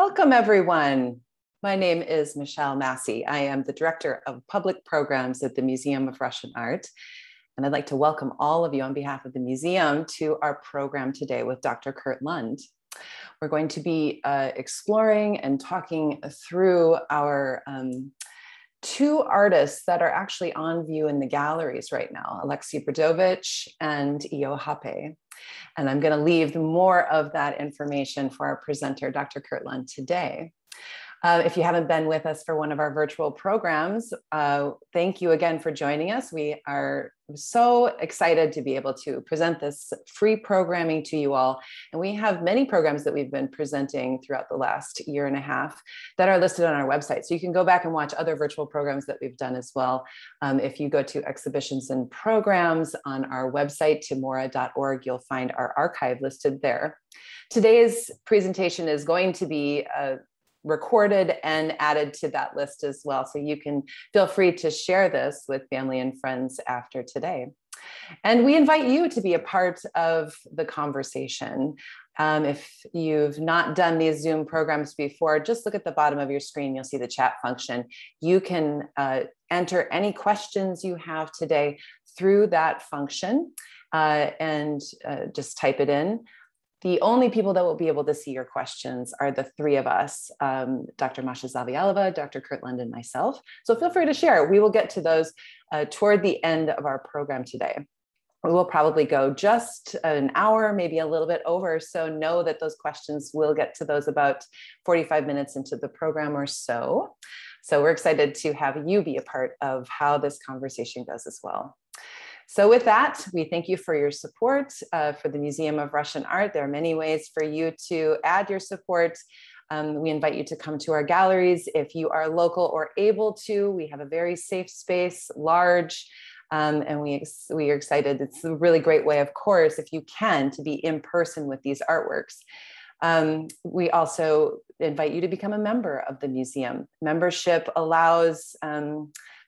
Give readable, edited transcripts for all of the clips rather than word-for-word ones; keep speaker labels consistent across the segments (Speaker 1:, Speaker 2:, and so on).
Speaker 1: Welcome, everyone. My name is Michelle Massey. I am the Director of Public Programs at the Museum of Russian Art. And I'd like to welcome all of you on behalf of the museum to our program today with Dr. Curt Lund. We're going to be exploring and talking through our two artists that are actually on view in the galleries right now, Alexey Brodovitch and E.O. Hoppé. And I'm going to leave more of that information for our presenter, Dr. Curt Lund, today. If you haven't been with us for one of our virtual programs, thank you again for joining us. We are so excited to be able to present this free programming to you all. And we have many programs that we've been presenting throughout the last year and a half that are listed on our website. So you can go back and watch other virtual programs that we've done as well. If you go to exhibitions and programs on our website, timora.org, you'll find our archive listed there. Today's presentation is going to be recorded and added to that list as well. So you can feel free to share this with family and friends after today. And we invite you to be a part of the conversation. If you've not done these Zoom programs before, just look at the bottom of your screen. You'll see the chat function. You can enter any questions you have today through that function and just type it in. The only people that will be able to see your questions are the three of us, Dr. Masha Zavialova, Dr. Curt Lund, and myself. So feel free to share. We will get to those toward the end of our program today. We will probably go just an hour, maybe a little bit over. So know that those questions will get to those about 45 minutes into the program or so. So we're excited to have you be a part of how this conversation goes as well. So with that, we thank you for your support for the Museum of Russian Art. There are many ways for you to add your support. We invite you to come to our galleries if you are local or able to. We have a very safe space, large, and we are excited. It's a really great way, of course, if you can, to be in person with these artworks. We also invite you to become a member of the museum. Membership allows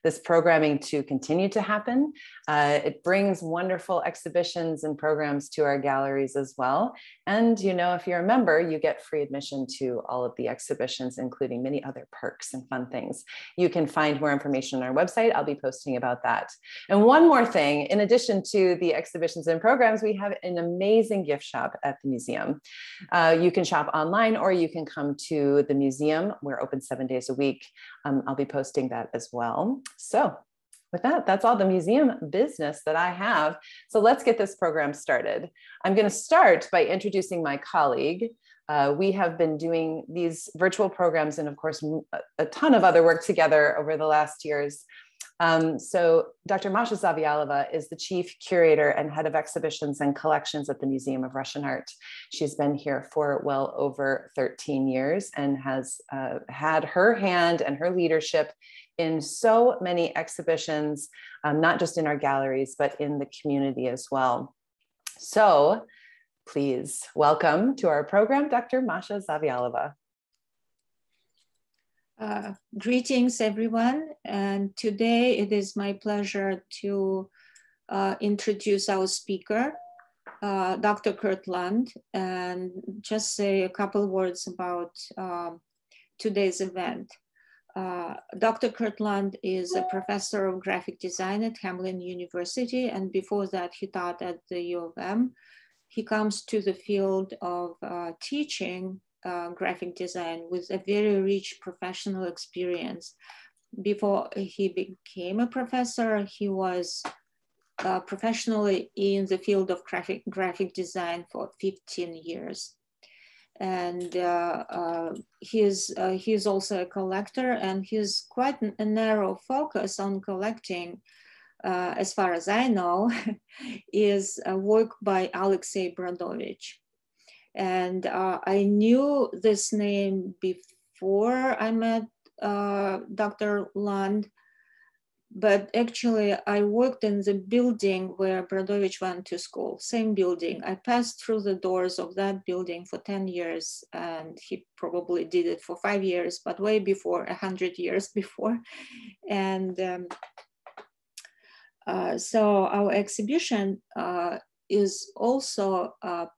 Speaker 1: this programming to continue to happen. It brings wonderful exhibitions and programs to our galleries as well. And you know, if you're a member, you get free admission to all of the exhibitions, including many other perks and fun things. You can find more information on our website. I'll be posting about that. And one more thing, in addition to the exhibitions and programs, we have an amazing gift shop at the museum. You can shop online or you can come to the museum. We're open 7 days a week. I'll be posting that as well. So with that, that's all the museum business that I have. So let's get this program started. I'm going to start by introducing my colleague. We have been doing these virtual programs and of course, a ton of other work together over the last years. So Dr. Masha Zavialova is the Chief Curator and Head of Exhibitions and Collections at the Museum of Russian Art. She's been here for well over 13 years and has had her hand and her leadership in so many exhibitions, not just in our galleries, but in the community as well. So please welcome to our program, Dr. Masha Zavialova.
Speaker 2: Greetings, everyone. And today it is my pleasure to introduce our speaker, Dr. Curt Lund, and just say a couple words about today's event. Dr. Curt Lund is a professor of graphic design at Hamline University, and before that he taught at the U of M. He comes to the field of teaching graphic design with a very rich professional experience. Before he became a professor, he was professionally in the field of graphic design for 15 years. And he's also a collector, and he's quite a narrow focus on collecting, as far as I know, is a work by Alexey Brodovitch. And I knew this name before I met Dr. Lund, but actually I worked in the building where Brodovitch went to school, same building. I passed through the doors of that building for 10 years, and he probably did it for 5 years, but way before, 100 years before. And so our exhibition is also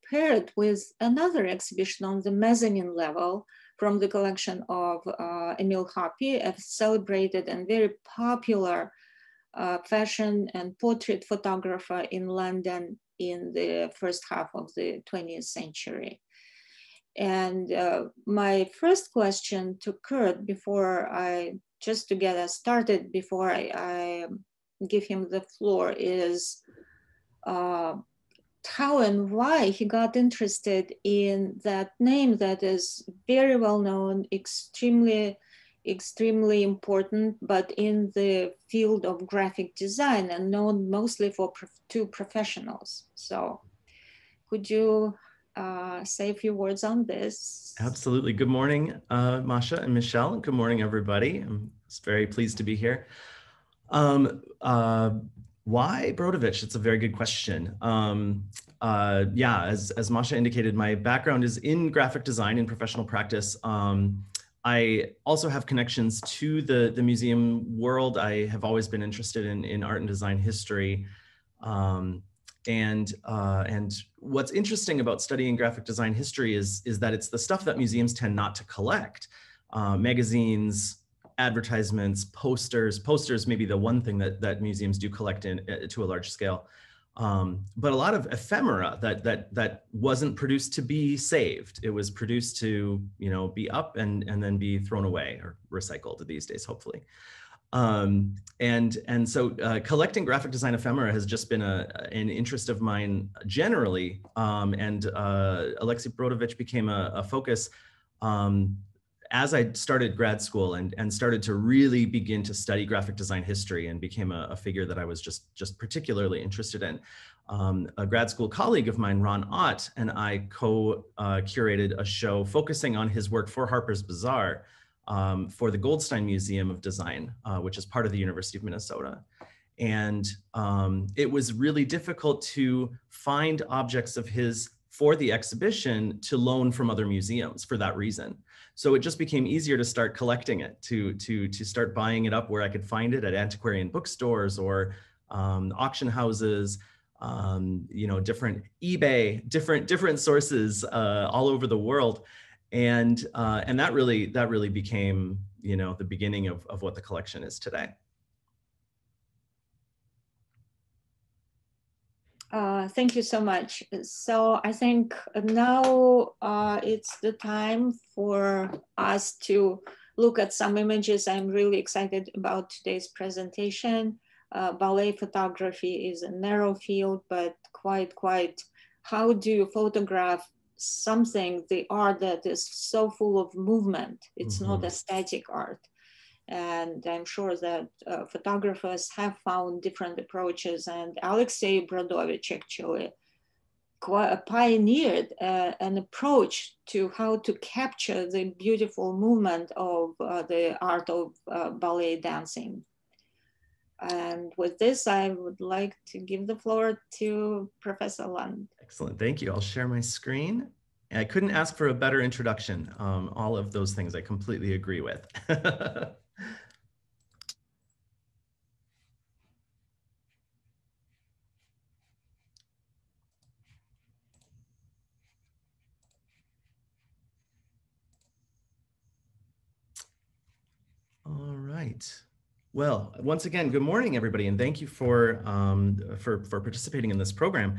Speaker 2: paired with another exhibition on the mezzanine level from the collection of Emile Hoppé, a celebrated and very popular fashion and portrait photographer in London in the first half of the 20th century. And my first question to Curt, before just to get us started, before I give him the floor, is how and why he got interested in that name that is very well known, extremely important, but in the field of graphic design and known mostly to professionals. So could you say a few words on this?
Speaker 3: Absolutely. Good morning, Masha and Michelle. Good morning, everybody. I'm very pleased to be here. Why Brodovitch? It's a very good question. Yeah, as Masha indicated, my background is in graphic design in professional practice. I also have connections to the museum world. I have always been interested in art and design history. And what's interesting about studying graphic design history is that it's the stuff that museums tend not to collect. Magazines, advertisements, posters may be the one thing that museums do collect to a large scale. But a lot of ephemera that wasn't produced to be saved. It was produced to, be up and then be thrown away or recycled these days, hopefully. So collecting graphic design ephemera has just been an interest of mine generally. Alexey Brodovitch became a focus as I started grad school and started to really begin to study graphic design history and became a figure that I was just particularly interested in. A grad school colleague of mine, Ron Ott, and I co-curated a show focusing on his work for Harper's Bazaar for the Goldstein Museum of Design, which is part of the University of Minnesota. And it was really difficult to find objects of his for the exhibition to loan from other museums for that reason. So it just became easier to start collecting it, to start buying it up where I could find it at antiquarian bookstores or auction houses, different eBay, different sources all over the world. And that really became, the beginning of what the collection is today.
Speaker 2: Thank you so much. So I think now it's the time for us to look at some images. I'm really excited about today's presentation. Ballet photography is a narrow field, but quite how do you photograph something, the art that is so full of movement? It's not a static art. And I'm sure that photographers have found different approaches, and Alexey Brodovitch actually pioneered an approach to how to capture the beautiful movement of the art of ballet dancing. And with this, I would like to give the floor to Professor Lund.
Speaker 3: Excellent, thank you. I'll share my screen. I couldn't ask for a better introduction. All of those things I completely agree with. All right. Well, once again, good morning, everybody, and thank you for participating in this program.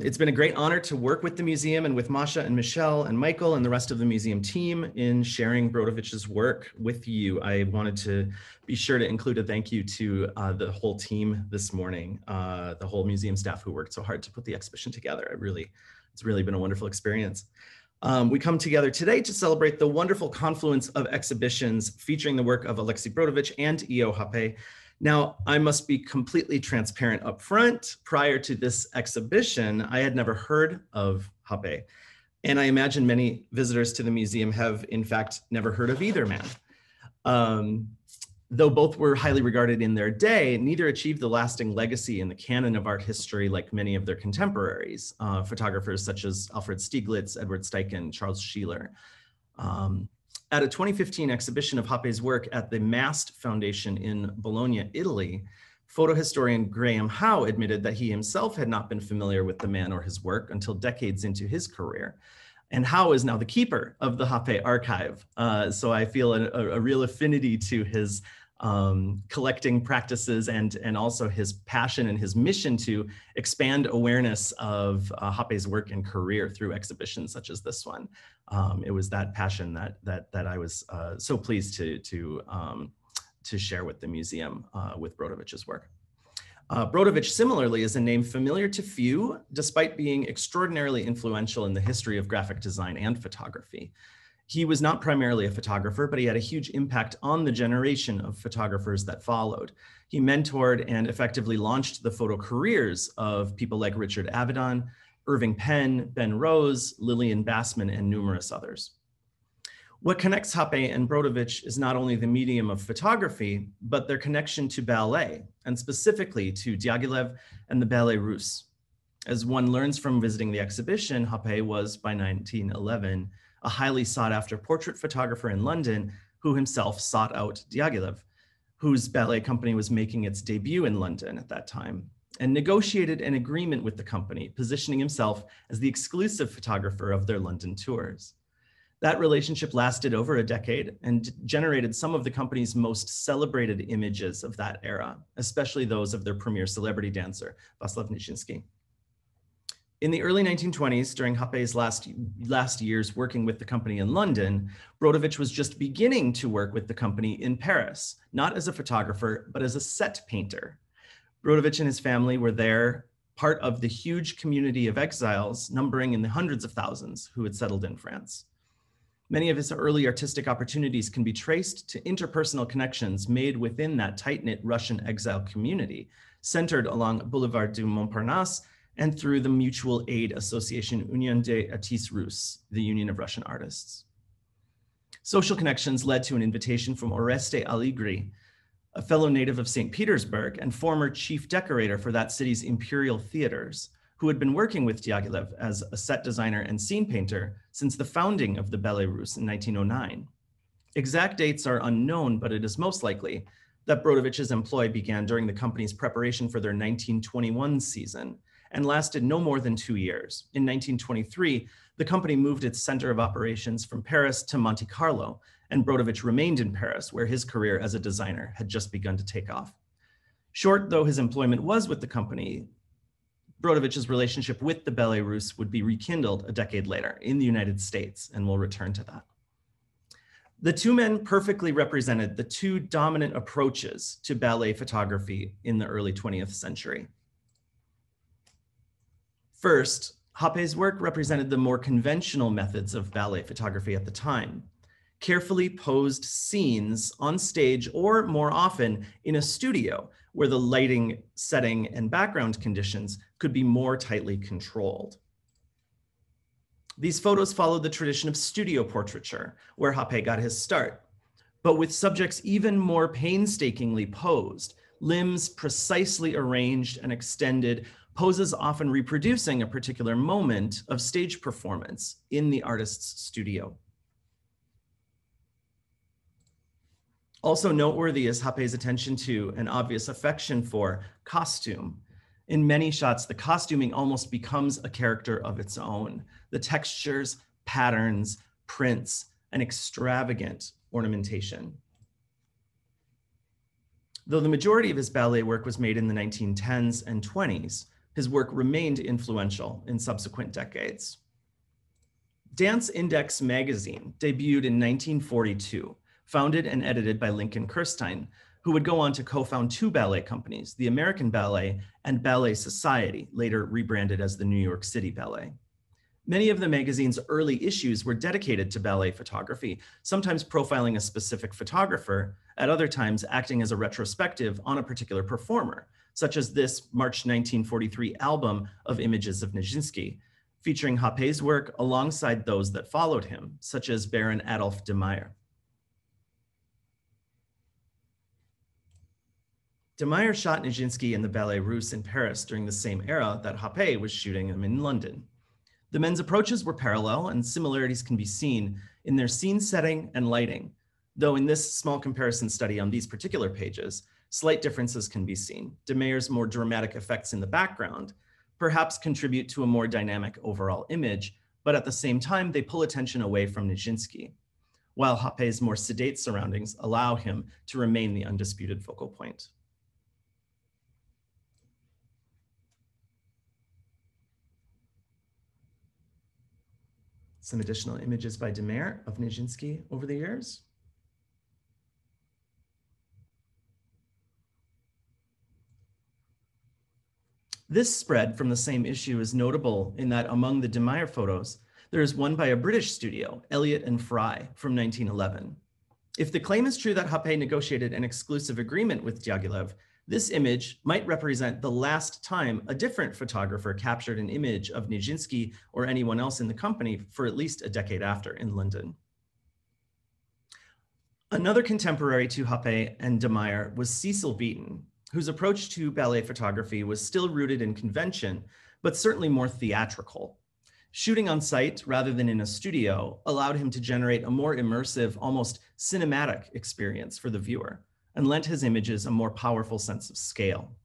Speaker 3: It's been a great honor to work with the museum and with Masha and Michelle and Michael and the rest of the museum team in sharing Brodovitch's work with you. I wanted to be sure to include a thank you to the whole team this morning, the whole museum staff who worked so hard to put the exhibition together. It's really been a wonderful experience. We come together today to celebrate the wonderful confluence of exhibitions featuring the work of Alexey Brodovitch and E.O. Hoppé. Now, I must be completely transparent up front. Prior to this exhibition, I had never heard of Hoppé. And I imagine many visitors to the museum have, in fact, never heard of either man. Though both were highly regarded in their day, neither achieved the lasting legacy in the canon of art history like many of their contemporaries, photographers such as Alfred Stieglitz, Edward Steichen, Charles Sheeler. At a 2015 exhibition of Hoppé's work at the Mast Foundation in Bologna, Italy, photo historian Graham Howe admitted that he himself had not been familiar with the man or his work until decades into his career. And Hao is now the keeper of the Hoppé archive. So I feel a real affinity to his collecting practices and also his passion and his mission to expand awareness of Hoppé's work and career through exhibitions such as this one. It was that passion that I was so pleased to share with the museum with Brodovitch's work. Brodovitch similarly is a name familiar to few, despite being extraordinarily influential in the history of graphic design and photography. He was not primarily a photographer, but he had a huge impact on the generation of photographers that followed. He mentored and effectively launched the photo careers of people like Richard Avedon, Irving Penn, Ben Rose, Lillian Bassman, and numerous others. What connects Hoppé and Brodovitch is not only the medium of photography, but their connection to ballet, and specifically to Diaghilev and the Ballets Russes. As one learns from visiting the exhibition, Hoppé was, by 1911, a highly sought after portrait photographer in London who himself sought out Diaghilev, whose ballet company was making its debut in London at that time, and negotiated an agreement with the company, positioning himself as the exclusive photographer of their London tours. That relationship lasted over a decade and generated some of the company's most celebrated images of that era, especially those of their premier celebrity dancer, Václav Nijinsky. In the early 1920s, during Hoppé's last years working with the company in London, Brodovitch was just beginning to work with the company in Paris, not as a photographer, but as a set painter. Brodovitch and his family were there, part of the huge community of exiles, numbering in the hundreds of thousands who had settled in France. Many of his early artistic opportunities can be traced to interpersonal connections made within that tight-knit Russian exile community, centered along Boulevard du Montparnasse and through the mutual aid association Union des Artistes Russes, the Union of Russian Artists. Social connections led to an invitation from Oreste Allegri, a fellow native of St. Petersburg and former chief decorator for that city's imperial theaters, who had been working with Diaghilev as a set designer and scene painter since the founding of the Ballets Russes in 1909. Exact dates are unknown, but it is most likely that Brodovitch's employ began during the company's preparation for their 1921 season and lasted no more than 2 years. In 1923, the company moved its center of operations from Paris to Monte Carlo, and Brodovitch remained in Paris, where his career as a designer had just begun to take off. Short though his employment was with the company, Brodovitch's relationship with the Ballets Russes would be rekindled a decade later in the United States, and we'll return to that. The two men perfectly represented the two dominant approaches to ballet photography in the early 20th century. First, Hoppé's work represented the more conventional methods of ballet photography at the time. Carefully posed scenes on stage or more often in a studio where the lighting, setting, and background conditions could be more tightly controlled. These photos followed the tradition of studio portraiture, where Hoppé got his start, but with subjects even more painstakingly posed, limbs precisely arranged and extended, poses often reproducing a particular moment of stage performance in the artist's studio. Also noteworthy is Hoppé's attention to an obvious affection for costume. In many shots, the costuming almost becomes a character of its own. The textures, patterns, prints, and extravagant ornamentation. Though the majority of his ballet work was made in the 1910s and 20s, his work remained influential in subsequent decades. Dance Index magazine debuted in 1942, founded and edited by Lincoln Kirstein, who would go on to co-found two ballet companies, the American Ballet and Ballet Society, later rebranded as the New York City Ballet. Many of the magazine's early issues were dedicated to ballet photography, sometimes profiling a specific photographer, at other times acting as a retrospective on a particular performer, such as this March 1943 album of images of Nijinsky, featuring Hoppé's work alongside those that followed him, such as Baron Adolphe de Meyer. De Meyer shot Nijinsky and the Ballets Russes in Paris during the same era that Hoppé was shooting them in London. The men's approaches were parallel, and similarities can be seen in their scene setting and lighting, though in this small comparison study on these particular pages, slight differences can be seen. De Meyer's more dramatic effects in the background perhaps contribute to a more dynamic overall image, but at the same time, they pull attention away from Nijinsky, while Hoppé's more sedate surroundings allow him to remain the undisputed focal point. Some additional images by de Meer of Nijinsky over the years. This spread from the same issue is notable in that among the de Meer photos, there is one by a British studio, Elliott and Fry, from 1911. If the claim is true that Hoppé negotiated an exclusive agreement with Diaghilev, this image might represent the last time a different photographer captured an image of Nijinsky or anyone else in the company for at least a decade after in London. Another contemporary to Hoppé and de Meer was Cecil Beaton, whose approach to ballet photography was still rooted in convention, but certainly more theatrical. Shooting on site rather than in a studio allowed him to generate a more immersive, almost cinematic experience for the viewer, and lent his images a more powerful sense of scale.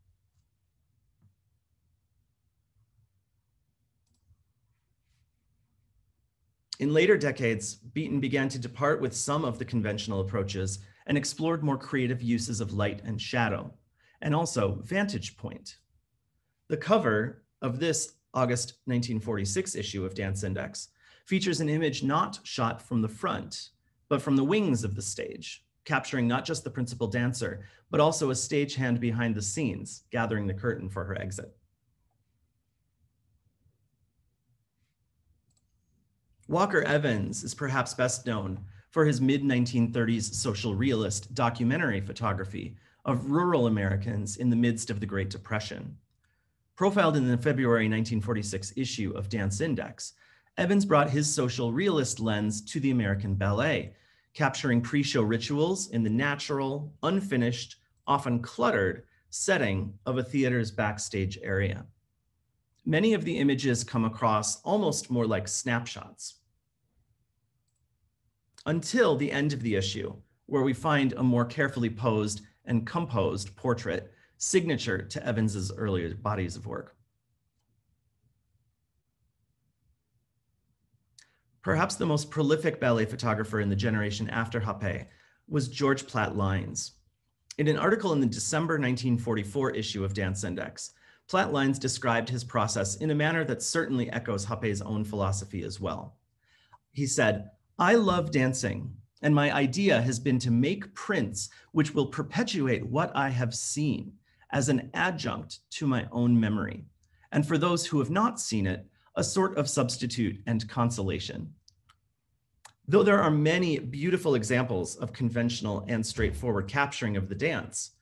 Speaker 3: In later decades, Beaton began to depart with some of the conventional approaches and explored more creative uses of light and shadow, and also vantage point. The cover of this August 1946 issue of Dance Index features an image not shot from the front, but from the wings of the stage, capturing not just the principal dancer, but also a stagehand behind the scenes, gathering the curtain for her exit. Walker Evans is perhaps best known for his mid-1930s social realist documentary photography of rural Americans in the midst of the Great Depression. Profiled in the February 1946 issue of Dance Index, Evans brought his social realist lens to the American ballet, capturing pre-show rituals in the natural, unfinished, often cluttered setting of a theater's backstage area. Many of the images come across almost more like snapshots, until the end of the issue, where we find a more carefully posed and composed portrait, signature to Evans's earlier bodies of work. Perhaps the most prolific ballet photographer in the generation after Hoppé was George Platt Lynes. In an article in the December 1944 issue of Dance Index, Platt Lynes described his process in a manner that certainly echoes Hoppé's own philosophy as well. He said, "I love dancing, and my idea has been to make prints which will perpetuate what I have seen as an adjunct to my own memory, and for those who have not seen it, a sort of substitute and consolation." Though there are many beautiful examples of conventional and straightforward capturing of the dance,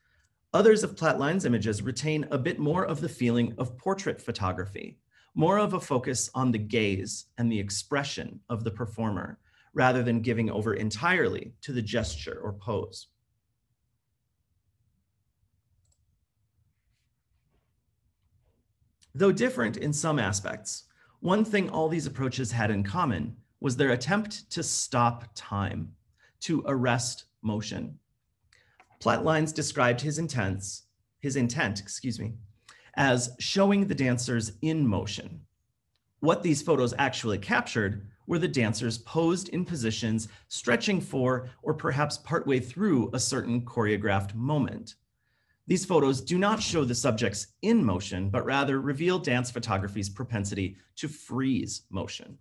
Speaker 3: others of Platt Lynes' images retain a bit more of the feeling of portrait photography, more of a focus on the gaze and the expression of the performer, rather than giving over entirely to the gesture or pose. Though different in some aspects, one thing all these approaches had in common was their attempt to stop time, to arrest motion. Platt Lynes described his intent, as showing the dancers in motion. What these photos actually captured were the dancers posed in positions stretching for, or perhaps partway through, a certain choreographed moment. These photos do not show the subjects in motion, but rather reveal dance photography's propensity to freeze motion.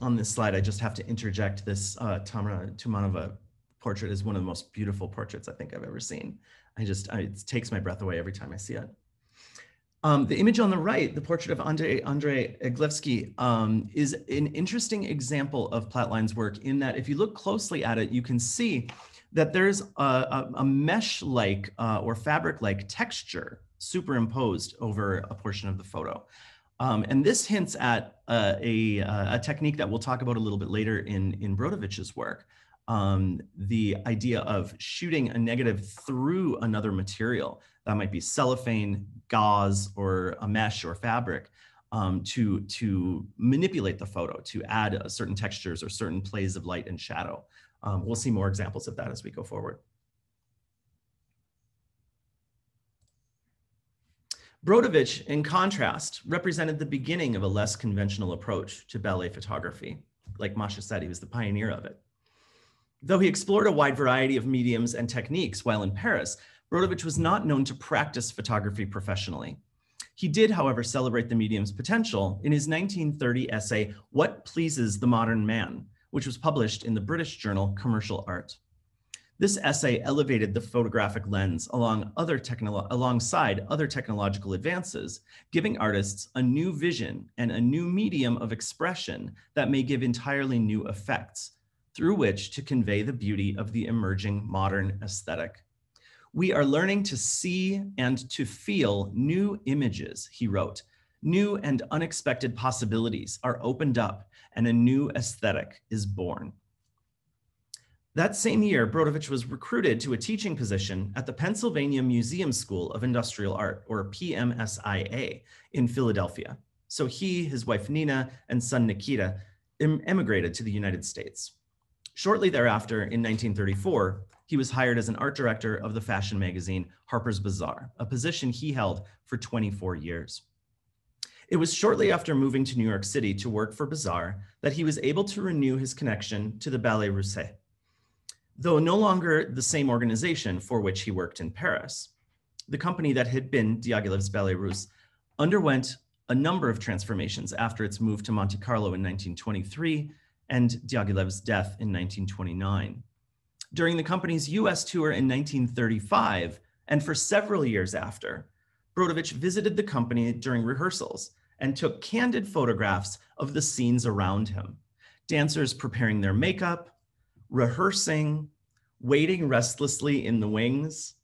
Speaker 3: On this slide, I just have to interject this Tamara Tumanova portrait is one of the most beautiful portraits I think I've ever seen. It takes my breath away every time I see it. The image on the right, the portrait of Andrei Eglevsky, is an interesting example of Platt Lynes' work in that if you look closely at it, you can see that there's a mesh-like or fabric-like texture superimposed over a portion of the photo. And this hints at a technique that we'll talk about a little bit later in Brodovitch's work, the idea of shooting a negative through another material. That might be cellophane, gauze, or a mesh or fabric, to manipulate the photo, to add certain textures or certain plays of light and shadow. We'll see more examples of that as we go forward. Brodovitch, in contrast, represented the beginning of a less conventional approach to ballet photography. Like Masha said, he was the pioneer of it. Though he explored a wide variety of mediums and techniques while in Paris, Brodovitch was not known to practice photography professionally. He did, however, celebrate the medium's potential in his 1930 essay, What Pleases the Modern Man, which was published in the British journal Commercial Art. This essay elevated the photographic lens alongside other technological advances, giving artists a new vision and a new medium of expression that may give entirely new effects, through which to convey the beauty of the emerging modern aesthetic. We are learning to see and to feel new images, he wrote. New and unexpected possibilities are opened up and a new aesthetic is born. That same year, Brodovitch was recruited to a teaching position at the Pennsylvania Museum School of Industrial Art, or PMSIA, in Philadelphia. So he, his wife Nina, and son Nikita emigrated to the United States. Shortly thereafter, in 1934, he was hired as an art director of the fashion magazine Harper's Bazaar, a position he held for 24 years. It was shortly after moving to New York City to work for Bazaar that he was able to renew his connection to the Ballets Russes. Though no longer the same organization for which he worked in Paris, the company that had been Diaghilev's Ballets Russes underwent a number of transformations after its move to Monte Carlo in 1923 and Diaghilev's death in 1929. During the company's US tour in 1935, and for several years after, Brodovitch visited the company during rehearsals and took candid photographs of the scenes around him. Dancers preparing their makeup, rehearsing, waiting restlessly in the wings.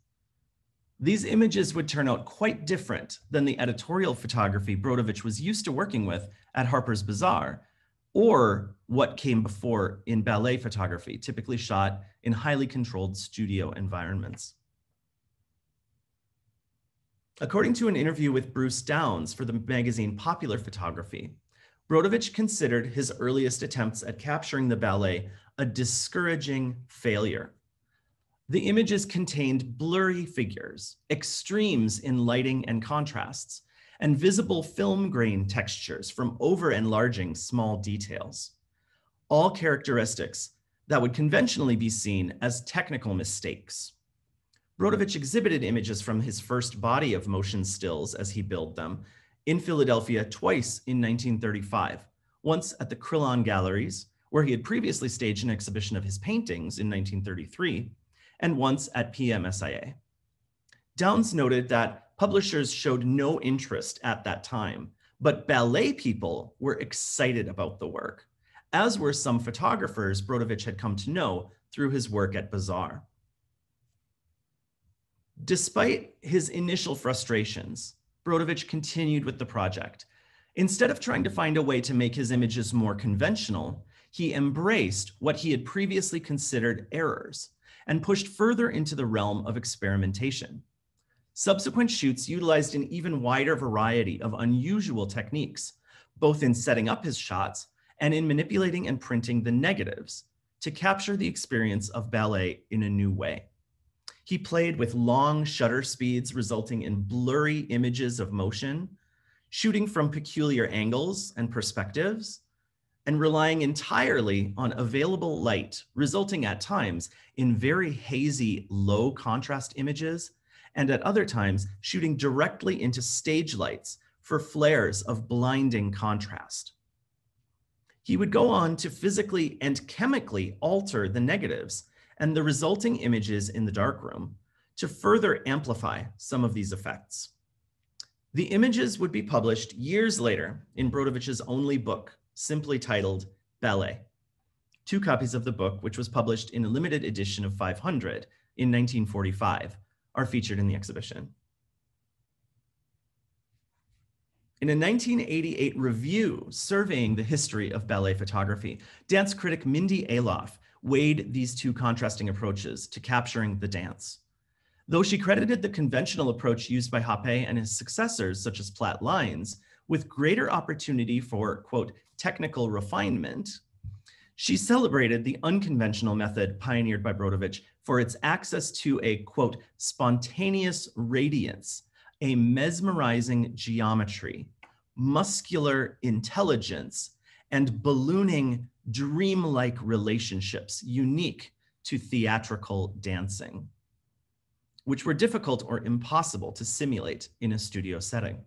Speaker 3: These images would turn out quite different than the editorial photography Brodovitch was used to working with at Harper's Bazaar, or what came before in ballet photography, typically shot in highly controlled studio environments. According to an interview with Bruce Downs for the magazine Popular Photography, Brodovitch considered his earliest attempts at capturing the ballet a discouraging failure. The images contained blurry figures, extremes in lighting and contrasts, and visible film grain textures from over-enlarging small details, all characteristics that would conventionally be seen as technical mistakes. Brodovitch exhibited images from his first body of motion stills, as he billed them, in Philadelphia twice in 1935, once at the Crillon Galleries, where he had previously staged an exhibition of his paintings in 1933, and once at PMSIA. Downs noted that publishers showed no interest at that time, but ballet people were excited about the work, as were some photographers Brodovitch had come to know through his work at Bazaar. Despite his initial frustrations, Brodovitch continued with the project. Instead of trying to find a way to make his images more conventional, he embraced what he had previously considered errors and pushed further into the realm of experimentation. Subsequent shoots utilized an even wider variety of unusual techniques, both in setting up his shots and in manipulating and printing the negatives to capture the experience of ballet in a new way. He played with long shutter speeds, resulting in blurry images of motion, shooting from peculiar angles and perspectives, and relying entirely on available light, resulting at times in very hazy, low contrast images, and at other times shooting directly into stage lights for flares of blinding contrast. He would go on to physically and chemically alter the negatives and the resulting images in the darkroom to further amplify some of these effects. The images would be published years later in Brodovitch's only book, simply titled Ballet. 2 copies of the book, which was published in a limited edition of 500 in 1945, are featured in the exhibition. In a 1988 review surveying the history of ballet photography, dance critic Mindy Aloff weighed these 2 contrasting approaches to capturing the dance. Though she credited the conventional approach used by Hoppé and his successors, such as flat lines, with greater opportunity for, quote, technical refinement, she celebrated the unconventional method pioneered by Brodovitch for its access to a, quote, spontaneous radiance, a mesmerizing geometry, muscular intelligence, and ballooning dreamlike relationships unique to theatrical dancing, which were difficult or impossible to simulate in a studio setting.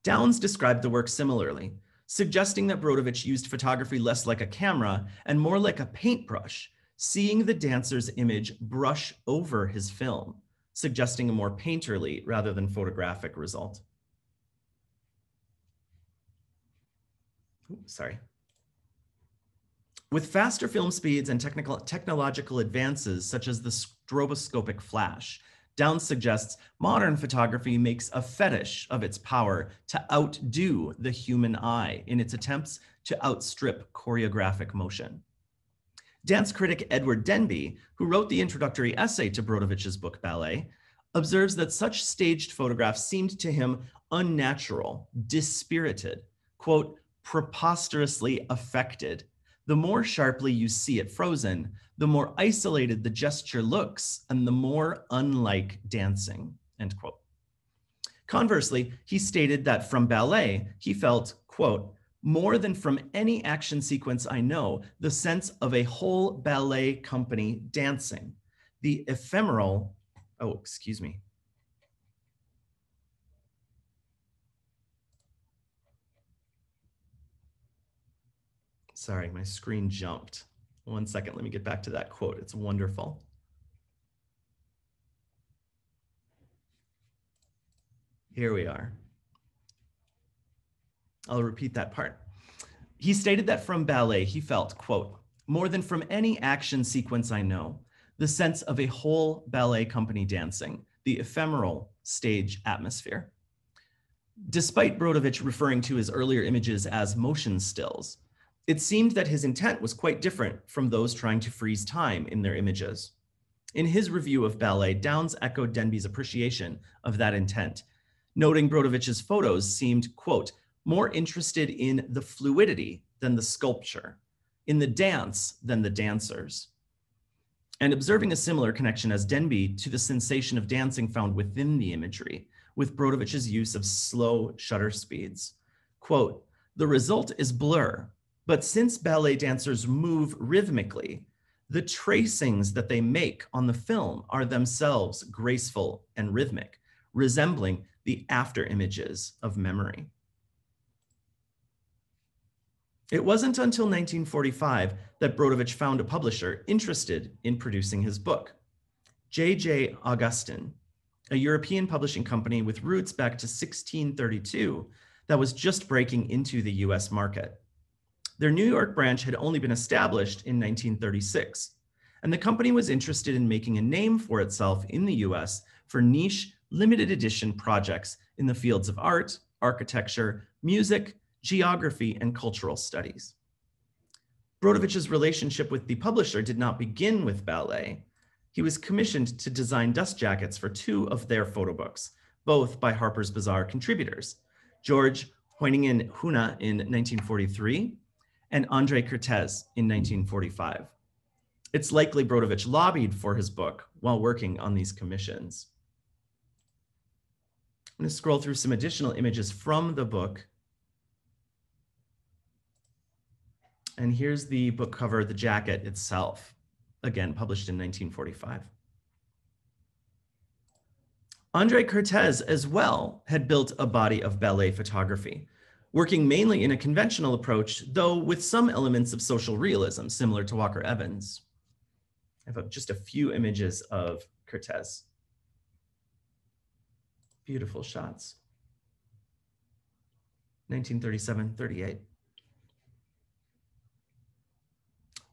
Speaker 3: Downes described the work similarly, suggesting that Brodovitch used photography less like a camera and more like a paintbrush, seeing the dancer's image brush over his film, suggesting a more painterly rather than photographic result. Oops, sorry. With faster film speeds and technological advances, such as the stroboscopic flash, Downes suggests modern photography makes a fetish of its power to outdo the human eye in its attempts to outstrip choreographic motion. Dance critic Edward Denby, who wrote the introductory essay to Brodovitch's book Ballet, observes that such staged photographs seemed to him unnatural, dispirited, quote, preposterously affected. The more sharply you see it frozen, the more isolated the gesture looks and the more unlike dancing, end quote. Conversely, he stated that from ballet, he felt, quote, more than from any action sequence I know, the sense of a whole ballet company dancing, the ephemeral, oh, excuse me. Sorry, my screen jumped. 1 second, let me get back to that quote. It's wonderful. Here we are. I'll repeat that part. He stated that from ballet, he felt, quote, more than from any action sequence I know, the sense of a whole ballet company dancing, the ephemeral stage atmosphere. Despite Brodovitch referring to his earlier images as motion stills, it seemed that his intent was quite different from those trying to freeze time in their images. In his review of Ballet, Downes echoed Denby's appreciation of that intent, noting Brodovitch's photos seemed, quote, more interested in the fluidity than the sculpture, in the dance than the dancers, and observing a similar connection as Denby to the sensation of dancing found within the imagery, with Brodovitch's use of slow shutter speeds. Quote, the result is blur, but since ballet dancers move rhythmically, the tracings that they make on the film are themselves graceful and rhythmic, resembling the after images of memory. It wasn't until 1945 that Brodovitch found a publisher interested in producing his book. J.J. Augustin, a European publishing company with roots back to 1632 that was just breaking into the US market. Their New York branch had only been established in 1936, and the company was interested in making a name for itself in the US for niche, limited edition projects in the fields of art, architecture, music, geography, and cultural studies. Brodovitch's relationship with the publisher did not begin with ballet. He was commissioned to design dust jackets for 2 of their photo books, both by Harper's Bazaar contributors, George Hoyningen-Huene in 1943 and André Kertész in 1945. It's likely Brodovitch lobbied for his book while working on these commissions. I'm going to scroll through some additional images from the book. And here's the book cover, the jacket itself, again, published in 1945. André Kertész as well had built a body of ballet photography, working mainly in a conventional approach, though with some elements of social realism, similar to Walker Evans. I have just a few images of Kertész. Beautiful shots. 1937-38.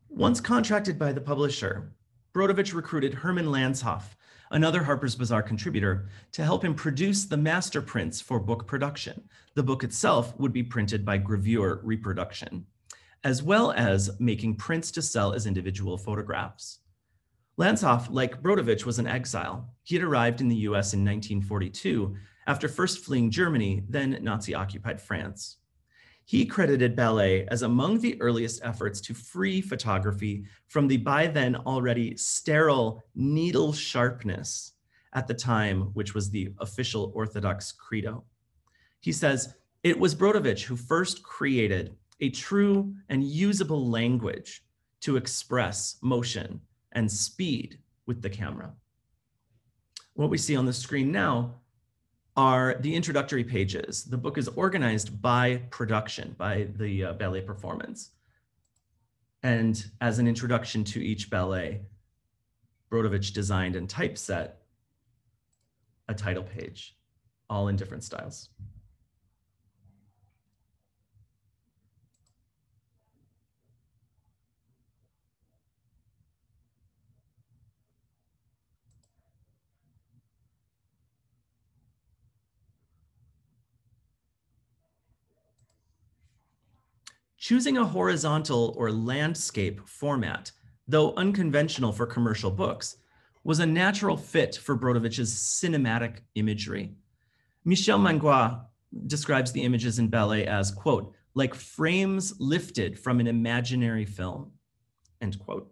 Speaker 3: Once contracted by the publisher, Brodovitch recruited Herman Landshoff, another Harper's Bazaar contributor, to help him produce the master prints for book production. The book itself would be printed by gravure reproduction, as well as making prints to sell as individual photographs. Landshoff, like Brodovitch, was in exile. He had arrived in the US in 1942 after first fleeing Germany, then Nazi-occupied France. He credited ballet as among the earliest efforts to free photography from the by then already sterile needle sharpness at the time, which was the official Orthodox credo. He says, it was Brodovitch who first created a true and usable language to express motion and speed with the camera. What we see on the screen now are the introductory pages. The book is organized by production, by the ballet performance. And as an introduction to each ballet, Brodovitch designed and typeset a title page, all in different styles. Choosing a horizontal or landscape format, though unconventional for commercial books, was a natural fit for Brodovitch's cinematic imagery. Michel Mangois describes the images in ballet as, quote, like frames lifted from an imaginary film, end quote.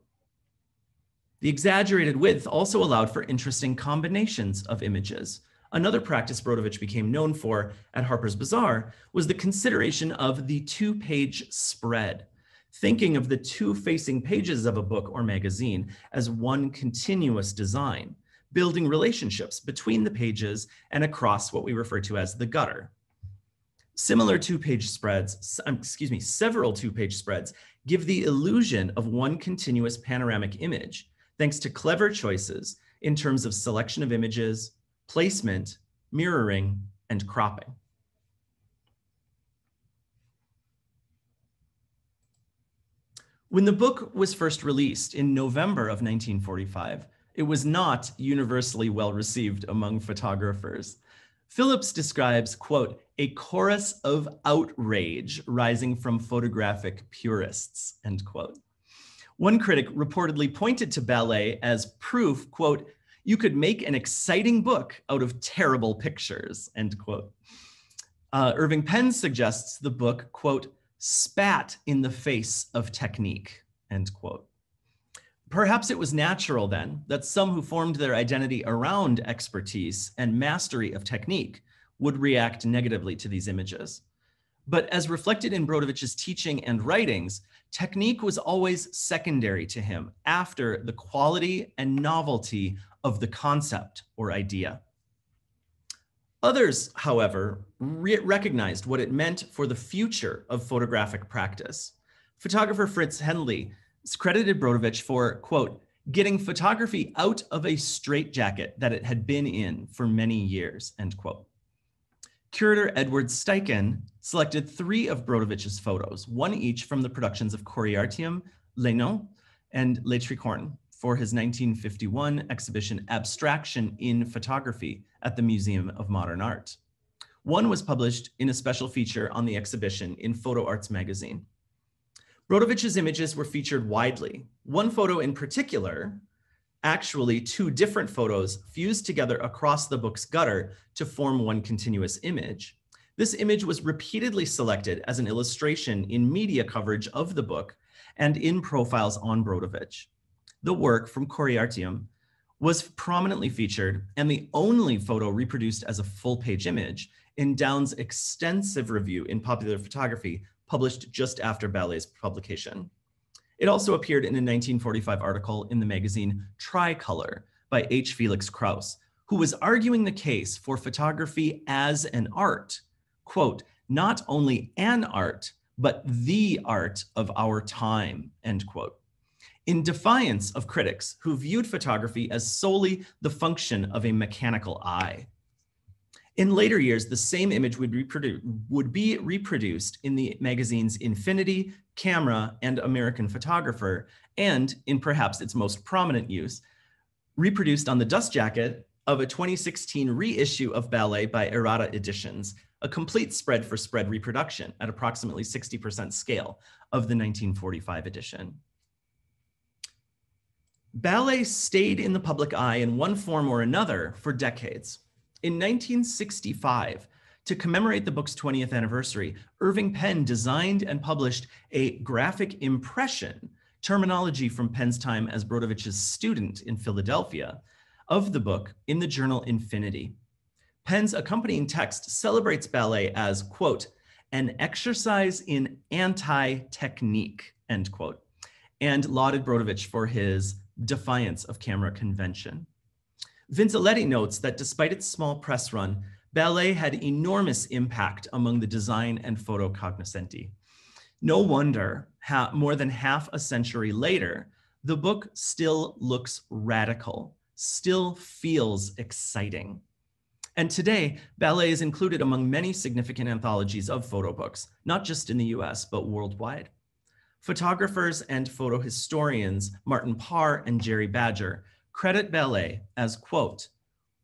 Speaker 3: The exaggerated width also allowed for interesting combinations of images. Another practice Brodovitch became known for at Harper's Bazaar was the consideration of the two-page spread, thinking of the two facing pages of a book or magazine as one continuous design, building relationships between the pages and across what we refer to as the gutter. Similar two-page spreads, several two-page spreads give the illusion of one continuous panoramic image, thanks to clever choices in terms of selection of images, placement, mirroring, and cropping. When the book was first released in November of 1945, it was not universally well received among photographers. Phillips describes, quote, a chorus of outrage rising from photographic purists, end quote. One critic reportedly pointed to ballet as proof, quote, you could make an exciting book out of terrible pictures, end quote. Irving Penn suggests the book, quote, spat in the face of technique, end quote. Perhaps it was natural then that some who formed their identity around expertise and mastery of technique would react negatively to these images. But as reflected in Brodovitch's teaching and writings, technique was always secondary to him after the quality and novelty of the concept or idea. Others, however, recognized what it meant for the future of photographic practice. Photographer Fritz Henley credited Brodovitch for, quote, getting photography out of a straitjacket that it had been in for many years, end quote. Curator Edward Steichen selected 3 of Brodovitch's photos, one each from the productions of Coriartium, Lénon, and Les Tricornes, for his 1951 exhibition Abstraction in Photography at the Museum of Modern Art. One was published in a special feature on the exhibition in Photo Arts magazine. Brodovitch's images were featured widely. One photo in particular, actually 2 different photos fused together across the book's gutter to form one continuous image. This image was repeatedly selected as an illustration in media coverage of the book and in profiles on Brodovitch. The work from Coriartium was prominently featured and the only photo reproduced as a full-page image in Downes' extensive review in Popular Photography, published just after Ballet's publication. It also appeared in a 1945 article in the magazine Tricolor by H. Felix Krauss, who was arguing the case for photography as an art, quote, not only an art, but the art of our time, end quote. In defiance of critics who viewed photography as solely the function of a mechanical eye. In later years, the same image would be reproduced in the magazines Infinity, Camera, and American Photographer, and in perhaps its most prominent use, reproduced on the dust jacket of a 2016 reissue of Ballet by Errata Editions, a complete spread for spread reproduction at approximately 60% scale of the 1945 edition. Ballet stayed in the public eye in one form or another for decades. In 1965, to commemorate the book's 20th anniversary, Irving Penn designed and published a graphic impression, terminology from Penn's time as Brodovitch's student in Philadelphia, of the book in the journal Infinity. Penn's accompanying text celebrates ballet as, quote, an exercise in anti-technique, end quote, and lauded Brodovitch for his defiance of camera convention. Vinzaletti notes that despite its small press run, ballet had enormous impact among the design and photo cognoscenti. No wonder, more than half a century later, the book still looks radical, still feels exciting. And today, ballet is included among many significant anthologies of photo books, not just in the US, but worldwide. Photographers and photo historians Martin Parr and Jerry Badger credit ballet as, quote,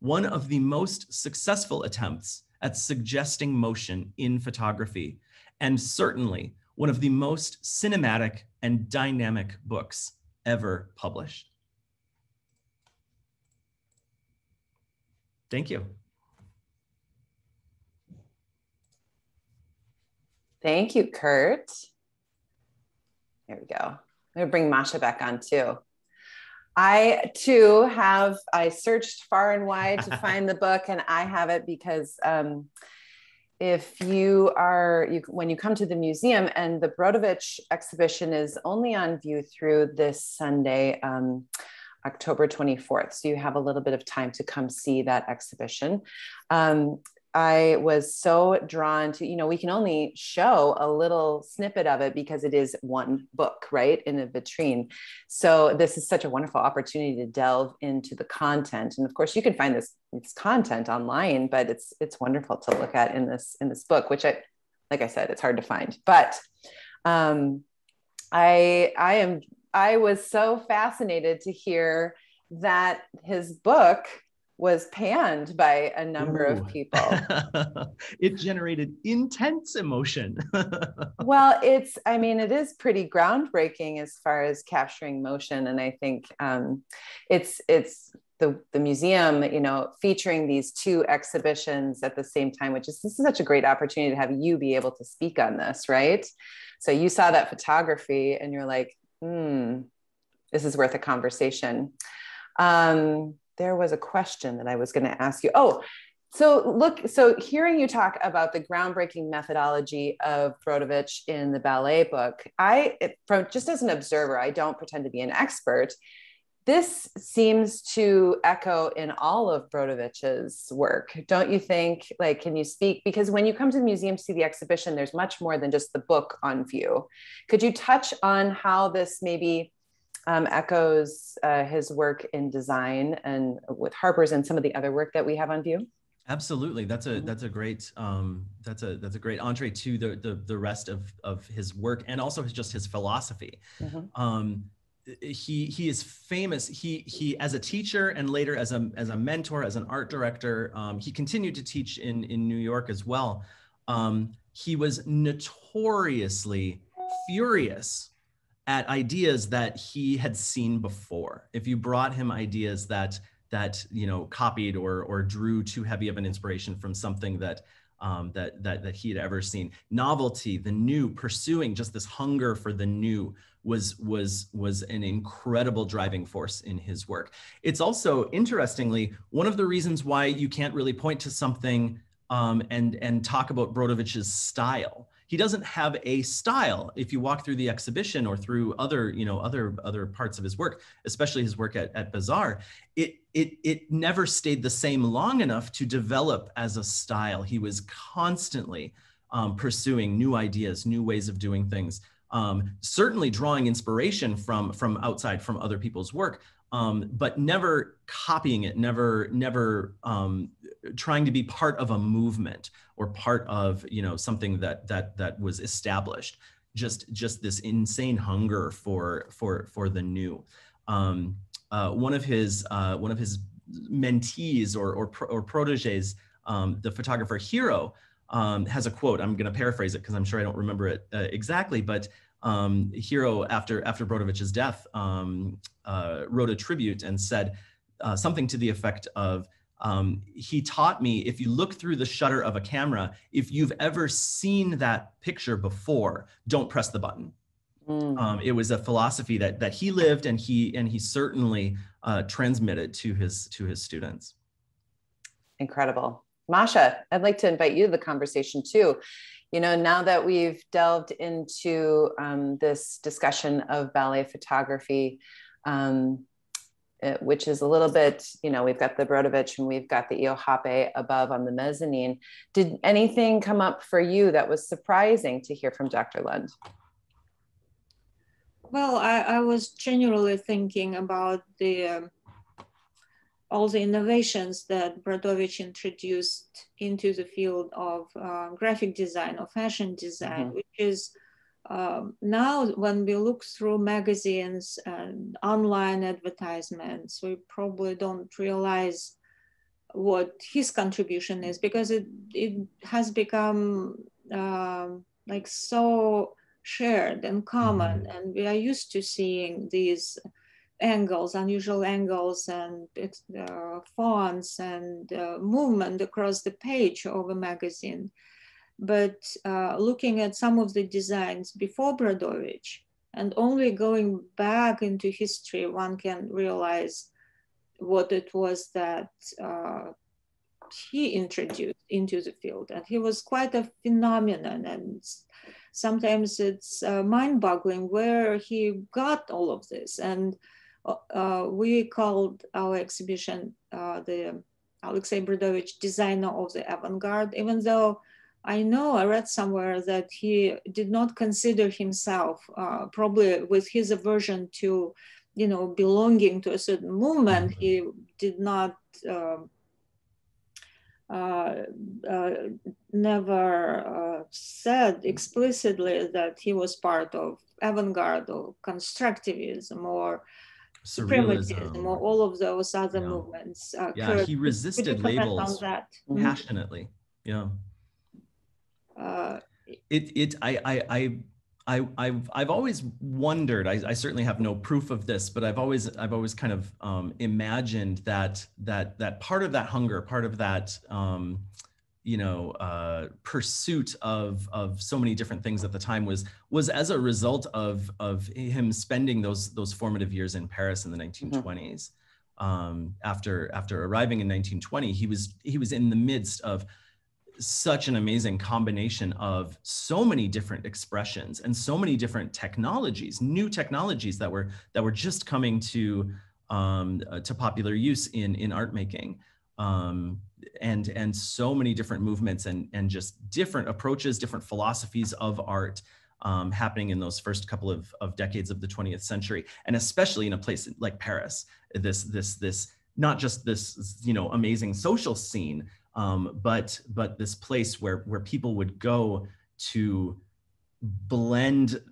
Speaker 3: one of the most successful attempts at suggesting motion in photography, and certainly one of the most cinematic and dynamic books ever published. Thank you.
Speaker 1: Thank you, Curt. There we go. I'm gonna bring Masha back on too. I too I searched far and wide to find the book, and I have it because if when you come to the museum, and the Brodovitch exhibition is only on view through this Sunday, October 24th. So you have a little bit of time to come see that exhibition. I was so drawn to, we can only show a little snippet of it because it is one book, right, in a vitrine. So this is such a wonderful opportunity to delve into the content. And of course you can find this content online, but it's wonderful to look at in this book, which like I said, it's hard to find, but I was so fascinated to hear that his book was panned by a number of people.
Speaker 3: It generated intense emotion.
Speaker 1: Well, it is pretty groundbreaking as far as capturing motion. And I think it's the museum, featuring these two exhibitions at the same time, this is such a great opportunity to have you be able to speak on this, right? So you saw that photography and you're like, this is worth a conversation. There was a question that I was going to ask you. So hearing you talk about the groundbreaking methodology of Brodovitch in the ballet book, just as an observer, I don't pretend to be an expert. This seems to echo in all of Brodovitch's work. Don't you think? Like, can you speak? Because when you come to the museum to see the exhibition, there's much more than just the book on view. Could you touch on how this maybe echoes his work in design and with Harper's and some of the other work that we have on view? Absolutely,
Speaker 3: that's a great entree to the rest of his work, and also just his philosophy. He is famous. He as a teacher and later as a mentor, as an art director. He continued to teach in New York as well. He was notoriously furious at ideas that he had seen before. If you brought him ideas that copied or drew too heavy of an inspiration from something that he had ever seen, novelty, the new, pursuing just this hunger for the new was an incredible driving force in his work. It's also, interestingly, one of the reasons why you can't really point to something and talk about Brodovitch's style. He doesn't have a style. If you walk through the exhibition or through other parts of his work, especially his work at Bazaar, it never stayed the same long enough to develop as a style. He was constantly pursuing new ideas, new ways of doing things, certainly drawing inspiration from outside, from other people's work, but never copying it, never trying to be part of a movement or part of something that was established. Just this insane hunger for the new. One of his mentees or proteges, the photographer Hero, has a quote. I'm going to paraphrase it because I'm sure I don't remember it exactly, but Hero, after Brodovitch's death, wrote a tribute and said something to the effect of, he taught me, if you look through the shutter of a camera, if you've ever seen that picture before, don't press the button. It was a philosophy that he lived, and he certainly transmitted to his students.
Speaker 1: Incredible. Masha, I'd like to invite you to the conversation too. You know, now that we've delved into this discussion of ballet photography, which is a little bit, you know, we've got the Brodovitch and we've got the E.O. Hoppé above on the mezzanine. Did anything come up for you that was surprising to hear from Dr. Lund?
Speaker 2: Well, I was generally thinking about all the innovations that Brodovitch introduced into the field of graphic design or fashion design, which is now when we look through magazines and online advertisements, we probably don't realize what his contribution is, because it has become like so shared and common, and we are used to seeing these angles, unusual angles, and fonts and movement across the page of a magazine. But looking at some of the designs before Brodovitch and only going back into history, one can realize what it was that he introduced into the field. And he was quite a phenomenon, and sometimes it's mind-boggling where he got all of this. And we called our exhibition the Alexey Brodovitch Designer of the Avant-Garde, even though I read somewhere that he did not consider himself, probably with his aversion to, you know, belonging to a certain movement, he did not, never said explicitly that he was part of avant-garde or constructivism or suprematism or all of those other movements.
Speaker 3: Yeah, he resisted labels passionately. Yeah. I've always wondered. I certainly have no proof of this, but I've always kind of imagined that part of that hunger, part of that pursuit of so many different things at the time was as a result of him spending those formative years in Paris in the 1920s. After arriving in 1920, he was in the midst of such an amazing combination of so many different expressions and so many different technologies, new technologies that were just coming to popular use in art making, and so many different movements and just different approaches, different philosophies of art happening in those first couple of decades of the 20th century, and especially in a place like Paris. This not just this amazing social scene, but this place where people would go to blend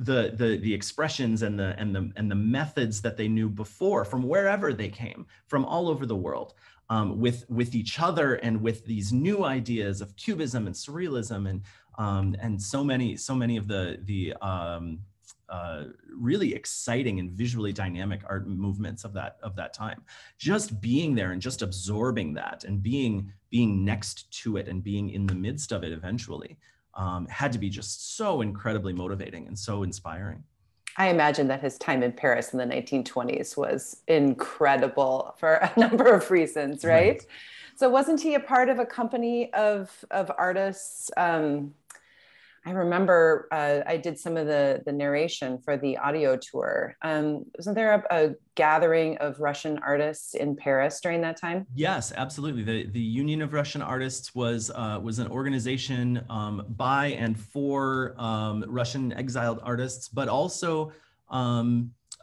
Speaker 3: the expressions and the methods that they knew before from wherever they came from, all over the world, with each other and with these new ideas of cubism and surrealism and so many of the really exciting and visually dynamic art movements of that time. Just being there and just absorbing that and being next to it and being in the midst of it eventually had to be just so incredibly motivating and so inspiring.
Speaker 1: I imagine that his time in Paris in the 1920s was incredible for a number of reasons, right? So wasn't he a part of a company of artists? I remember I did some of the narration for the audio tour. Wasn't there a gathering of Russian artists in Paris during that time?
Speaker 3: Yes, absolutely. The Union of Russian Artists was an organization by and for Russian exiled artists, but also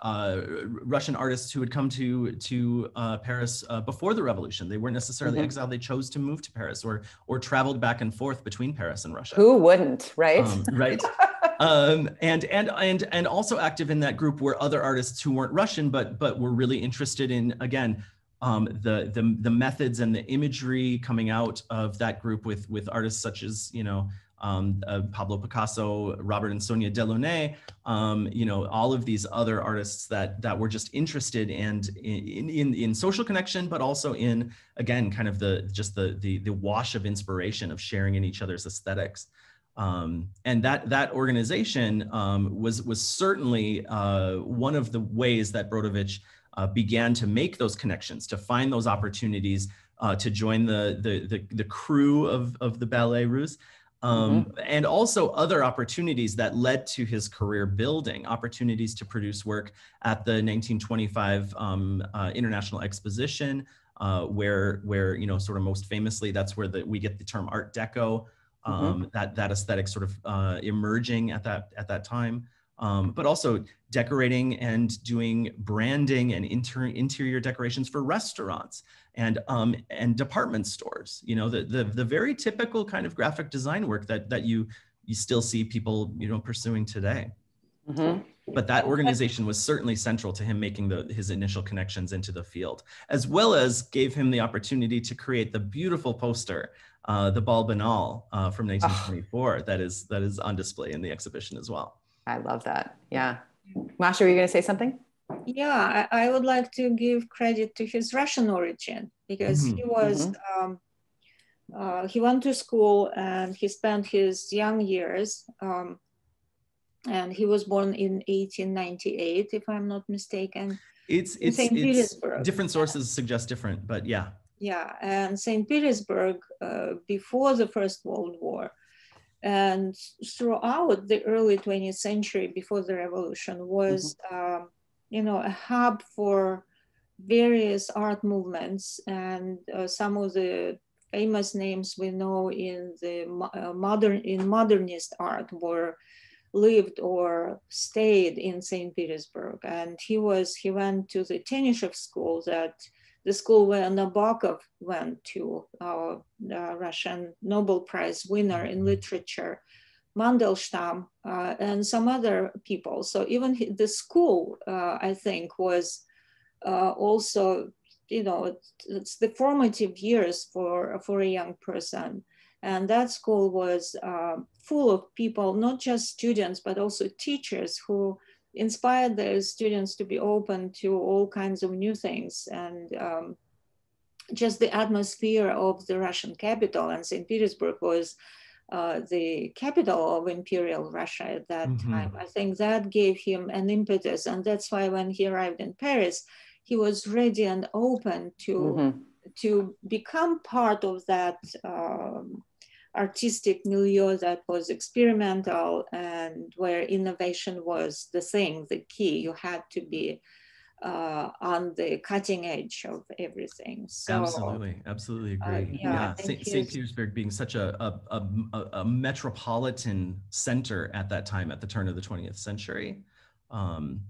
Speaker 3: Russian artists who had come to Paris before the revolution. They weren't necessarily exiled. They chose to move to Paris or traveled back and forth between Paris and Russia.
Speaker 1: Who wouldn't, right?
Speaker 3: Right. And also active in that group were other artists who weren't Russian, but were really interested in, again, the methods and the imagery coming out of that group with artists such as Pablo Picasso, Robert and Sonia Delaunay, all of these other artists that were just interested and in social connection, but also in, again, kind of the wash of inspiration of sharing in each other's aesthetics. And that organization was certainly one of the ways that Brodovitch began to make those connections, to find those opportunities to join the crew of the Ballets Russes, and also other opportunities that led to his career building, opportunities to produce work at the 1925 International Exposition, where sort of most famously, that's where we get the term Art Deco. That aesthetic sort of emerging at that time, but also decorating and doing branding and interior decorations for restaurants and department stores. The very typical kind of graphic design work that you still see people pursuing today. But that organization was certainly central to him making his initial connections into the field, as well as gave him the opportunity to create the beautiful poster, the Bal Banal from 1924, that is on display in the exhibition as well.
Speaker 1: I love that. Yeah. Masha, were you going to say something?
Speaker 2: Yeah, I would like to give credit to his Russian origin, because he was, he went to school and he spent his young years, and he was born in 1898, if I'm not mistaken.
Speaker 3: It's
Speaker 2: St. Petersburg.
Speaker 3: Different sources suggest different, but yeah.
Speaker 2: Yeah, and St. Petersburg before the First World War, and throughout the early 20th century, before the revolution, was a hub for various art movements, and some of the famous names we know in the modernist art were lived or stayed in St. Petersburg. And he went to the Tenyshev school, the school where Nabokov went to, our Russian Nobel Prize winner in literature, Mandelstam, and some other people. So even the school, I think, was also, it's the formative years for a young person. And that school was full of people, not just students, but also teachers who inspired their students to be open to all kinds of new things. And just the atmosphere of the Russian capital, and St. Petersburg was the capital of Imperial Russia at that time. I think that gave him an impetus. And that's why when he arrived in Paris, he was ready and open to become part of that artistic milieu that was experimental, and where innovation was the thing, the key. You had to be on the cutting edge of everything. So,
Speaker 3: absolutely agree. St. Petersburg being such a metropolitan center at that time, at the turn of the 20th century. And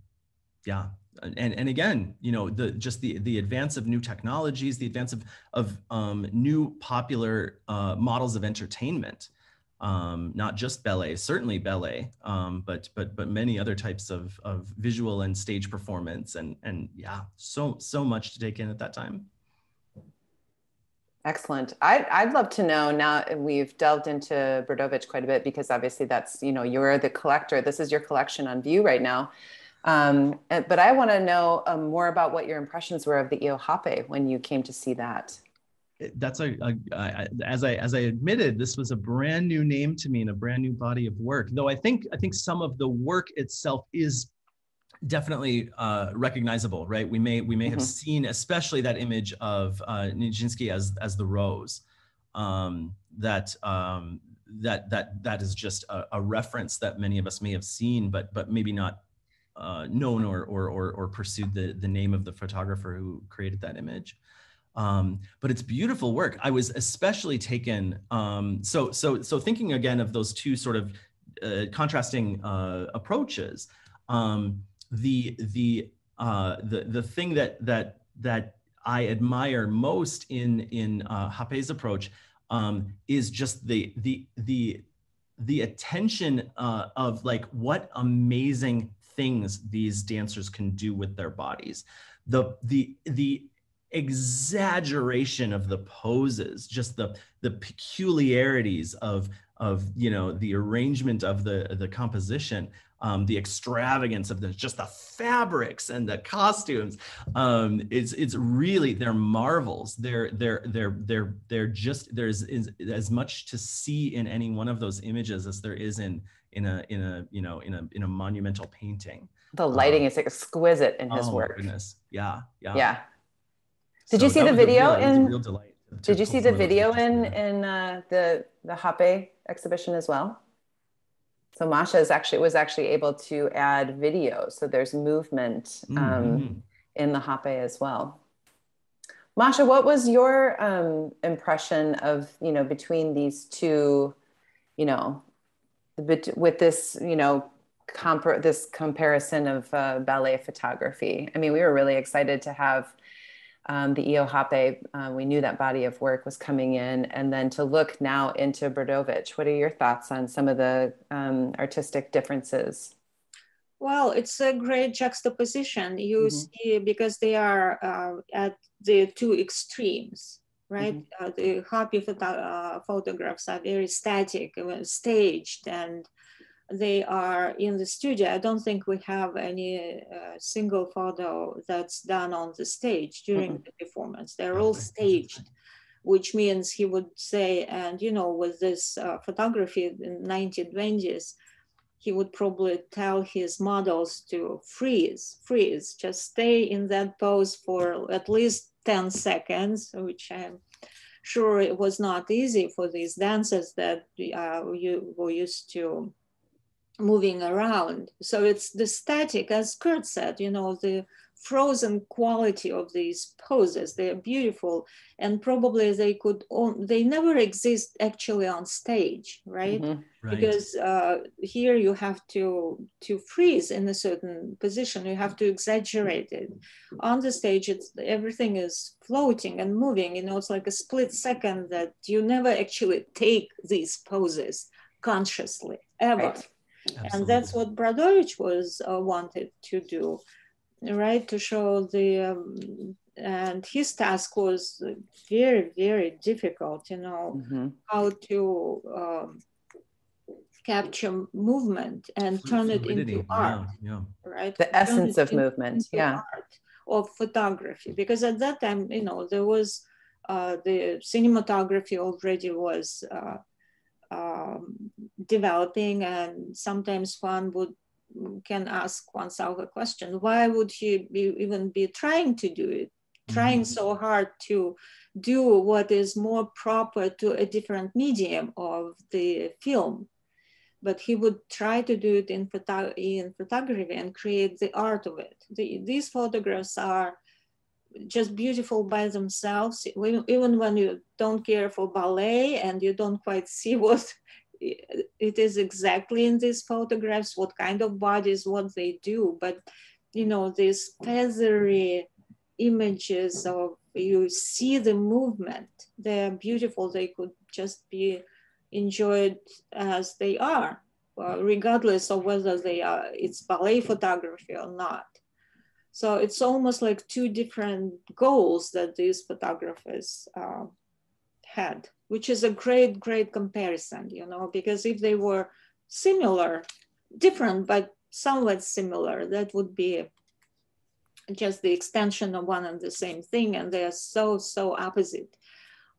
Speaker 3: again, the advance of new technologies, the advance of new popular models of entertainment, not just ballet, certainly ballet, but many other types of visual and stage performance, and so much to take in at that time.
Speaker 1: Excellent. I'd love to know, now we've delved into Brodovitch quite a bit, because obviously that's, you're the collector. This is your collection on view right now. But I want to know more about what your impressions were of the E.O. Hoppé when you came to see that.
Speaker 3: That's as I admitted, this was a brand new name to me and a brand new body of work. Though I think some of the work itself is definitely recognizable, right? We may have seen, especially that image of Nijinsky as the rose. That is just a reference that many of us may have seen, but maybe not known or pursued the name of the photographer who created that image. But it's beautiful work. I was especially taken, so thinking again of those two sort of contrasting approaches, the thing that I admire most in Hoppé's approach is just the attention of like what amazing things these dancers can do with their bodies. The exaggeration of the poses, just the peculiarities of you know, the arrangement of the composition, the extravagance of just the fabrics and the costumes. It's really, they're marvels. They're just, there's as much to see in any one of those images as there is in a monumental painting.
Speaker 1: The lighting is exquisite in his work.
Speaker 3: Oh my goodness. Yeah.
Speaker 1: Did you see the video
Speaker 3: it was a real delight.
Speaker 1: Did you see the video in the Hoppé exhibition as well? So Masha was actually able to add video, so there's movement in the Hoppé as well. Masha, what was your impression of, you know, between these two, you know, with this, you know, this comparison of ballet photography? I mean, we were really excited to have the E.O. Hoppé. We knew that body of work was coming in, and then to look now into Brodovitch. What are your thoughts on some of the artistic differences?
Speaker 2: Well, it's a great juxtaposition. You see, because they are at the two extremes, right? The Hoppé photographs are very static, staged, and they are in the studio. I don't think we have any single photo that's done on the stage during the performance. They're all staged, which means he would say, and you know, with this photography in 1920s, he would probably tell his models to freeze, just stay in that pose for at least 10 seconds, which I'm sure it was not easy for these dancers that you were used to moving around. So it's the static, as Curt said, you know, the frozen quality of these poses. They're beautiful, and probably they never exist actually on stage, right? Because here you have to freeze in a certain position. You have to exaggerate it. On the stage, everything is floating and moving. You know, it's like a split second that you never actually take these poses consciously ever.
Speaker 1: Right.
Speaker 3: Absolutely.
Speaker 2: And that's what Brodovitch was wanted to do, right? To show and his task was very, very difficult, you know, how to capture movement and turn it into art, right?
Speaker 1: The essence of movement,
Speaker 2: art of photography. Because at that time, you know, there was the cinematography already was developing, and sometimes one can ask oneself a question: why would he even be trying to do it, trying so hard to do what is more proper to a different medium of the film? But he would try to do it in photography and create the art of it. These photographs are just beautiful by themselves, even when you don't care for ballet and you don't quite see what it is exactly in these photographs, what kind of bodies, what they do. But, you know, these feathery images of, you see the movement, they're beautiful. They could just be enjoyed as they are, regardless of whether it's ballet photography or not. So it's almost like two different goals that these photographers had, which is a great, great comparison, you know, because if they were similar, different, but somewhat similar, that would be just the extension of one and the same thing. And they are so, so opposite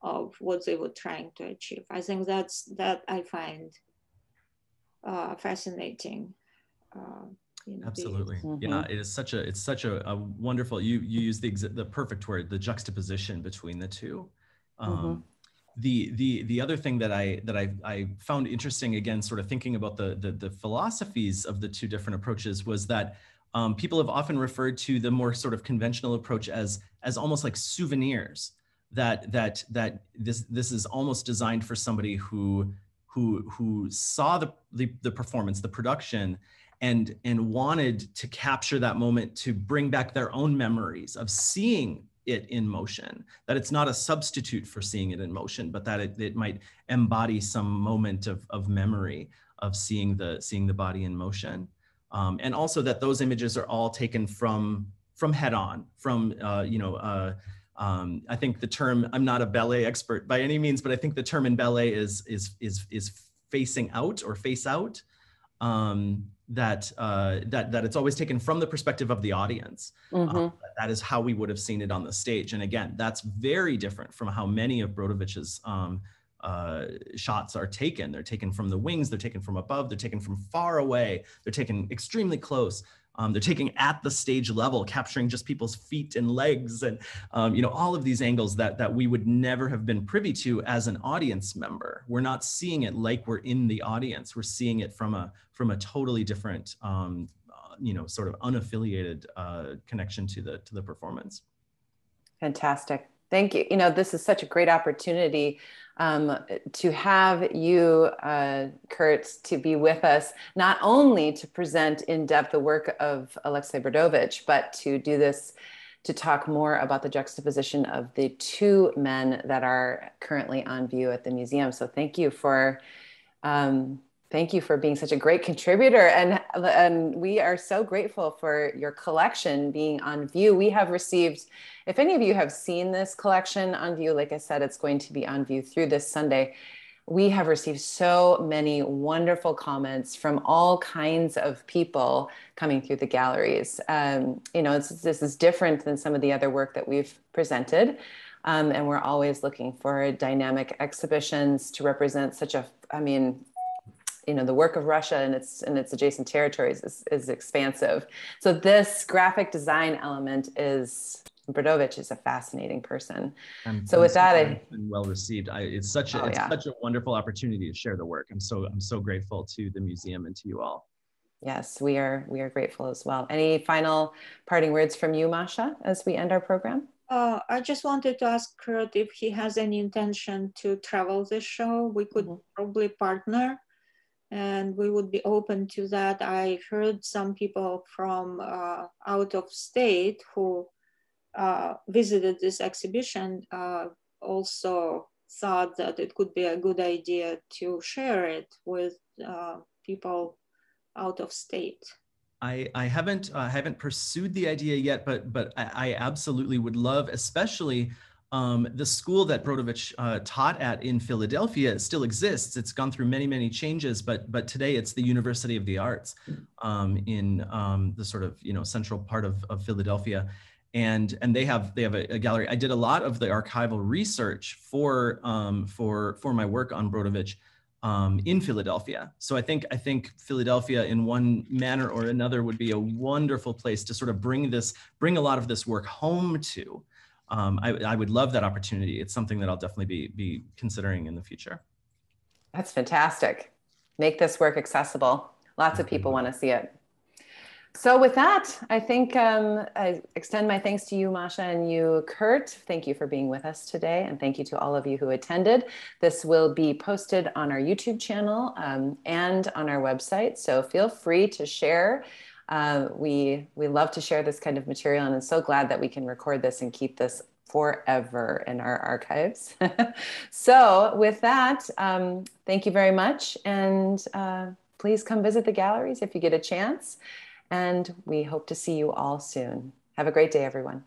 Speaker 2: of what they were trying to achieve. I think that I find fascinating.
Speaker 3: Absolutely. Yeah, it's such a wonderful, you use the perfect word, the juxtaposition between the two. The other thing that I found interesting, again, sort of thinking about the philosophies of the two different approaches, was that people have often referred to the more sort of conventional approach as almost like souvenirs, that this is almost designed for somebody who saw the performance, the production, and wanted to capture that moment to bring back their own memories of seeing it in motion, that it's not a substitute for seeing it in motion, but that it might embody some moment of memory of seeing the body in motion. And also that those images are all taken from head on, from, I think the term, I'm not a ballet expert by any means, but I think the term in ballet is facing out or face out, that it's always taken from the perspective of the audience. That is how we would have seen it on the stage. And again, that's very different from how many of Brodovich's shots are taken. They're taken from the wings, they're taken from above, they're taken from far away, they're taken extremely close. They're taking at the stage level, capturing just people's feet and legs, and all of these angles that we would never have been privy to as an audience member. We're not seeing it like we're in the audience. We're seeing it from a totally different, sort of unaffiliated connection to the performance.
Speaker 1: Fantastic. Thank you. This is such a great opportunity to have you, Curt, to be with us, not only to present in depth the work of Alexey Brodovitch, but to do this, to talk more about the juxtaposition of the two men that are currently on view at the museum. So thank you for being such a great contributor. And we are so grateful for your collection being on view. We have received, if any of you have seen this collection on view, like I said, it's going to be on view through this Sunday. We have received so many wonderful comments from all kinds of people coming through the galleries. This is different than some of the other work that we've presented. And we're always looking for dynamic exhibitions to represent such a, the work of Russia and its adjacent territories is expansive. So this graphic design element Brodovitch is a fascinating person. So with that,
Speaker 3: it's been well received. It's such a wonderful opportunity to share the work. I'm so grateful to the museum and to you all.
Speaker 1: Yes, we are grateful as well. Any final parting words from you, Masha, as we end our program?
Speaker 2: I just wanted to ask Curt if he has any intention to travel this show. We could probably partner, and we would be open to that. I heard some people from out of state who visited this exhibition also thought that it could be a good idea to share it with people out of state.
Speaker 3: I haven't pursued the idea yet, but I absolutely would love, especially the school that Brodovitch taught at in Philadelphia still exists. It's gone through many changes, but today it's the University of the Arts in the sort of central part of Philadelphia, and they have a gallery. I did a lot of the archival research for my work on Brodovitch in Philadelphia. So I think Philadelphia in one manner or another would be a wonderful place to sort of bring a lot of this work home to. I would love that opportunity. It's something that I'll definitely be considering in the future.
Speaker 1: That's fantastic. Make this work accessible. Lots of people want to see it. So with that, I think I extend my thanks to you, Masha, and you, Curt. Thank you for being with us today. And thank you to all of you who attended. This will be posted on our YouTube channel and on our website. So feel free to share. We love to share this kind of material, and I'm so glad that we can record this and keep this forever in our archives. So with that, thank you very much. And please come visit the galleries if you get a chance. And we hope to see you all soon. Have a great day, everyone.